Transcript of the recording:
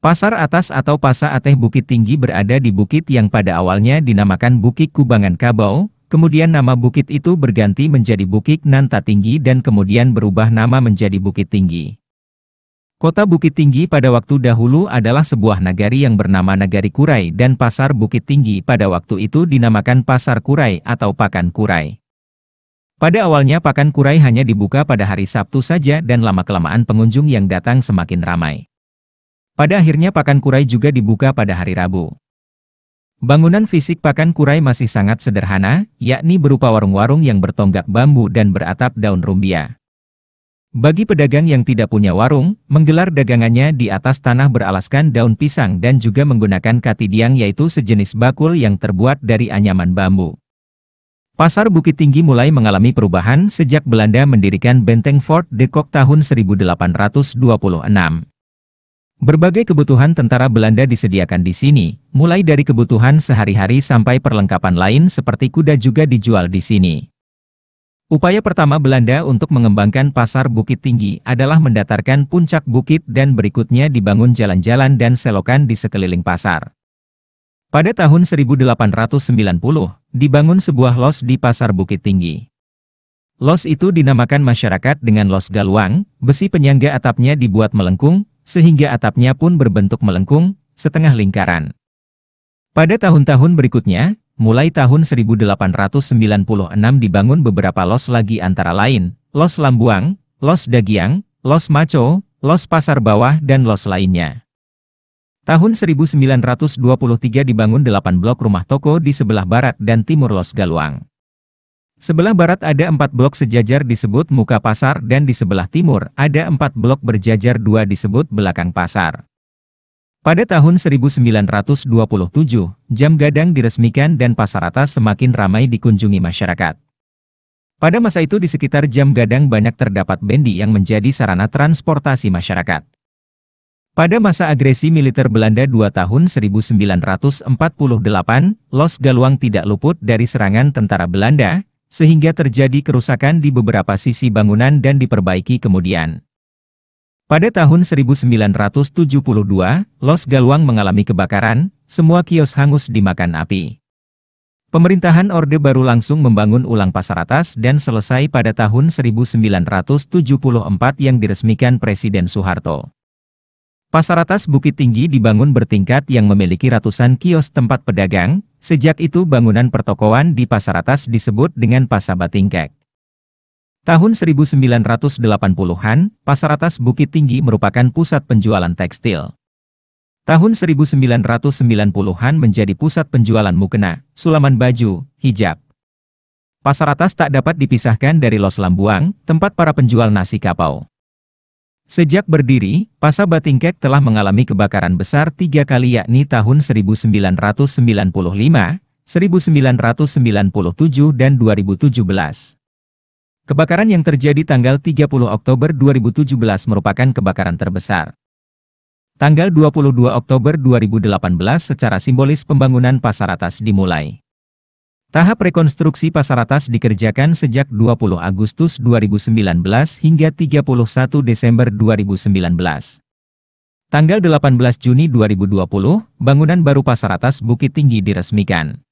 Pasar Atas atau Pasa Ateh Bukit Tinggi berada di bukit yang pada awalnya dinamakan Bukit Kubangan Kabau, kemudian nama bukit itu berganti menjadi Bukit Nanta Tinggi dan kemudian berubah nama menjadi Bukit Tinggi. Kota Bukit Tinggi pada waktu dahulu adalah sebuah nagari yang bernama Nagari Kurai dan Pasar Bukit Tinggi pada waktu itu dinamakan Pasar Kurai atau Pakan Kurai. Pada awalnya Pakan Kurai hanya dibuka pada hari Sabtu saja dan lama-kelamaan pengunjung yang datang semakin ramai. Pada akhirnya Pakan Kurai juga dibuka pada hari Rabu. Bangunan fisik Pakan Kurai masih sangat sederhana, yakni berupa warung-warung yang bertonggak bambu dan beratap daun rumbia. Bagi pedagang yang tidak punya warung, menggelar dagangannya di atas tanah beralaskan daun pisang dan juga menggunakan katidiang yaitu sejenis bakul yang terbuat dari anyaman bambu. Pasar Bukit Tinggi mulai mengalami perubahan sejak Belanda mendirikan Benteng Fort de Kock tahun 1826. Berbagai kebutuhan tentara Belanda disediakan di sini, mulai dari kebutuhan sehari-hari sampai perlengkapan lain seperti kuda juga dijual di sini. Upaya pertama Belanda untuk mengembangkan Pasar Bukit Tinggi adalah mendatarkan puncak bukit dan berikutnya dibangun jalan-jalan dan selokan di sekeliling pasar. Pada tahun 1890, dibangun sebuah los di Pasar Bukit Tinggi. Los itu dinamakan masyarakat dengan Los Galuang, besi penyangga atapnya dibuat melengkung, sehingga atapnya pun berbentuk melengkung, setengah lingkaran. Pada tahun-tahun berikutnya, mulai tahun 1896 dibangun beberapa los lagi antara lain, Los Lambuang, Los Dagiang, Los Maco, Los Pasar Bawah dan los lainnya. Tahun 1923 dibangun 8 blok rumah toko di sebelah barat dan timur Los Galuang. Sebelah barat ada 4 blok sejajar disebut muka pasar dan di sebelah timur ada 4 blok berjajar 2 disebut belakang pasar. Pada tahun 1927, jam gadang diresmikan dan pasar atas semakin ramai dikunjungi masyarakat. Pada masa itu di sekitar jam gadang banyak terdapat bendi yang menjadi sarana transportasi masyarakat. Pada masa agresi militer Belanda 2 tahun 1948, Los Galuang tidak luput dari serangan tentara Belanda, sehingga terjadi kerusakan di beberapa sisi bangunan dan diperbaiki kemudian. Pada tahun 1972, Los Galuang mengalami kebakaran, semua kios hangus dimakan api. Pemerintahan Orde Baru langsung membangun ulang Pasar Atas dan selesai pada tahun 1974 yang diresmikan Presiden Soeharto. Pasar Atas Bukit Tinggi dibangun bertingkat yang memiliki ratusan kios tempat pedagang, sejak itu bangunan pertokoan di Pasar Atas disebut dengan Pasabatingkek. Tahun 1980-an, Pasar Atas Bukit Tinggi merupakan pusat penjualan tekstil. Tahun 1990-an menjadi pusat penjualan mukena, sulaman baju, hijab. Pasar Atas tak dapat dipisahkan dari Los Lambuang, tempat para penjual nasi kapau. Sejak berdiri, Pasabatingkek telah mengalami kebakaran besar 3 kali yakni tahun 1995, 1997 dan 2017. Kebakaran yang terjadi tanggal 30 Oktober 2017 merupakan kebakaran terbesar. Tanggal 22 Oktober 2018 secara simbolis pembangunan Pasar Atas dimulai. Tahap rekonstruksi Pasar Atas dikerjakan sejak 20 Agustus 2019 hingga 31 Desember 2019. Tanggal 18 Juni 2020, bangunan baru Pasar Atas Bukit Tinggi diresmikan.